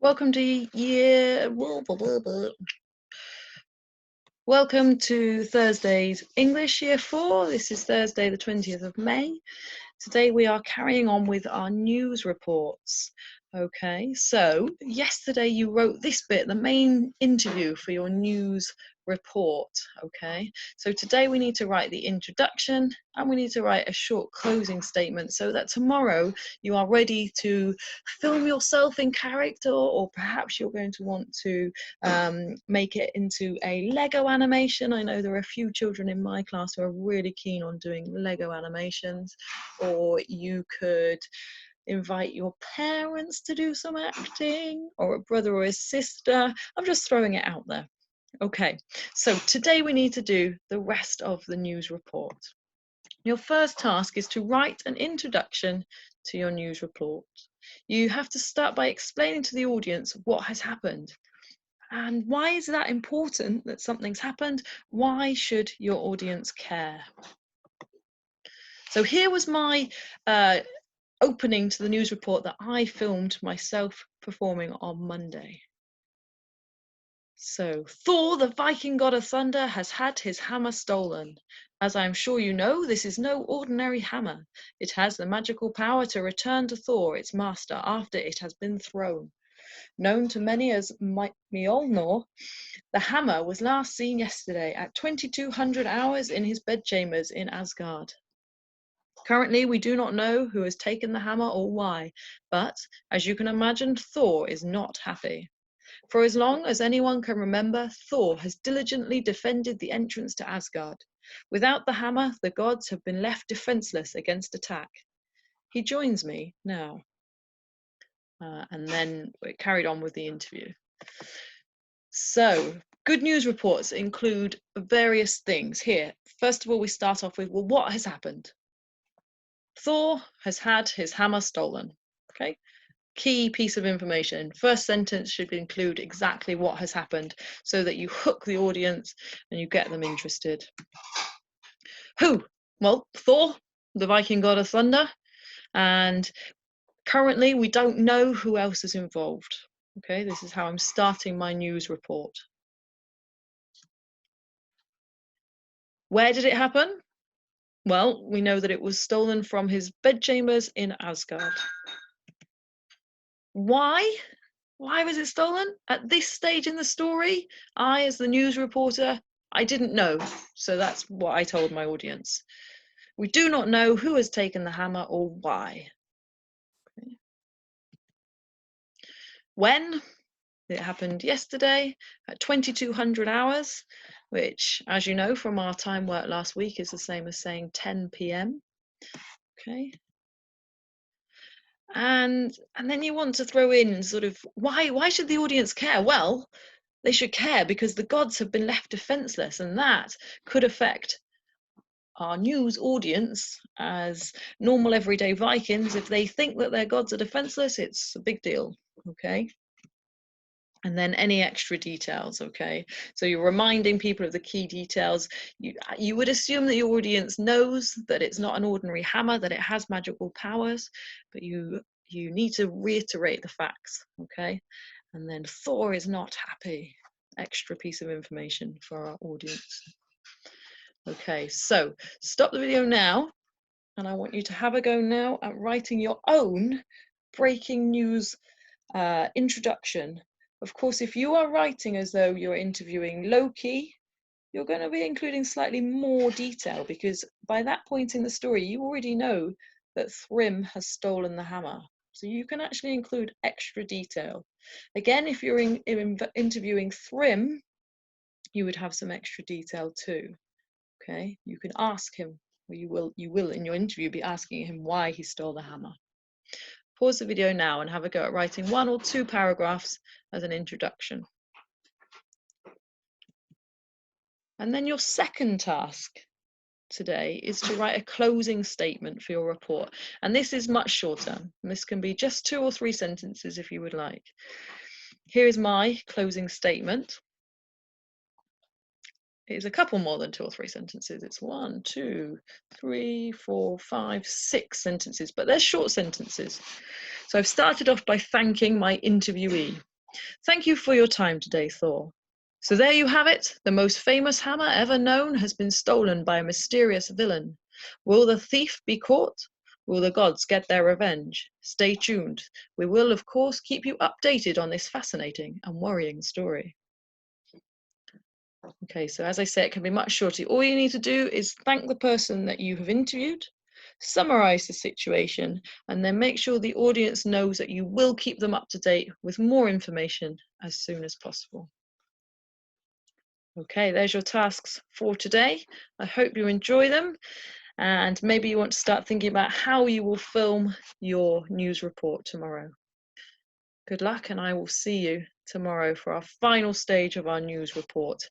Welcome to Welcome to Thursday's English Year 4. This is Thursday the 20th of May. Today we are carrying on with our news reports. Okay, so yesterday you wrote this bit, the main interview for your news report. Okay, so today we need to write the introduction and we need to write a short closing statement so that tomorrow you are ready to film yourself in character, or perhaps you're going to want to make it into a Lego animation. I know there are a few children in my class who are really keen on doing Lego animations, or you could invite your parents to do some acting, or a brother or a sister. I'm just throwing it out there. Okay, so today we need to do the rest of the news report. Your first task is to write an introduction to your news report. You have to start by explaining to the audience what has happened. And why is that important that something's happened? Why should your audience care? So here was my opening to the news report that I filmed myself performing on Monday. So, Thor, the Viking god of thunder, has had his hammer stolen. As I am sure you know, this is no ordinary hammer. It has the magical power to return to Thor, its master, after it has been thrown. Known to many as Mjolnir, the hammer was last seen yesterday at 2200 hours in his bedchambers in Asgard. Currently, we do not know who has taken the hammer or why, but as you can imagine, Thor is not happy. For as long as anyone can remember, Thor has diligently defended the entrance to Asgard. Without the hammer, the gods have been left defenseless against attack. He joins me now. And then it carried on with the interview. So, good news reports include various things here. First of all, we start off with, well, what has happened? Thor has had his hammer stolen. Okay, key piece of information. First sentence should include exactly what has happened so that you hook the audience and you get them interested. Who? Well, Thor, the Viking god of thunder, and currently we don't know who else is involved. Okay, this is how I'm starting my news report. Where did it happen? Well, we know that it was stolen from his bedchambers in Asgard. Why? Why was it stolen? At this stage in the story, I, as the news reporter, I didn't know. So that's what I told my audience. We do not know who has taken the hammer or why. Okay. When? It happened yesterday at 2200 hours, which, as you know from our time work last week, is the same as saying 10 p.m. Okay. And then you want to throw in sort of why should the audience care? Well, they should care because the gods have been left defenseless, and that could affect our news audience as normal everyday Vikings. If they think that their gods are defenseless, it's a big deal. Okay. And then any extra details. Okay, so you're reminding people of the key details. You would assume that your audience knows that it's not an ordinary hammer, that it has magical powers, but you need to reiterate the facts. Okay, and then Thor is not happy. Extra piece of information for our audience. Okay, so stop the video now, and I want you to have a go now at writing your own breaking news introduction. Of course, if you are writing as though you're interviewing Loki, you're going to be including slightly more detail, because by that point in the story, you already know that Thrym has stolen the hammer. So you can actually include extra detail. Again, if you're interviewing Thrym, you would have some extra detail too. Okay, you can ask him, or you will in your interview be asking him why he stole the hammer. Pause the video now and have a go at writing 1 or 2 paragraphs as an introduction. And then your second task today is to write a closing statement for your report. And this is much shorter. And this can be just 2 or 3 sentences if you would like. Here is my closing statement. It is a couple more than 2 or 3 sentences. It's 1, 2, 3, 4, 5, 6 sentences, but they're short sentences. So I've started off by thanking my interviewee. Thank you for your time today, Thor. So there you have it. The most famous hammer ever known has been stolen by a mysterious villain. Will the thief be caught? Will the gods get their revenge? Stay tuned. We will, of course, keep you updated on this fascinating and worrying story. Okay, so as I say, it can be much shorter. All you need to do is thank the person that you have interviewed, summarize the situation, and then make sure the audience knows that you will keep them up to date with more information as soon as possible. Okay, there's your tasks for today. I hope you enjoy them, and maybe you want to start thinking about how you will film your news report tomorrow. Good luck, and I will see you tomorrow for our final stage of our news report.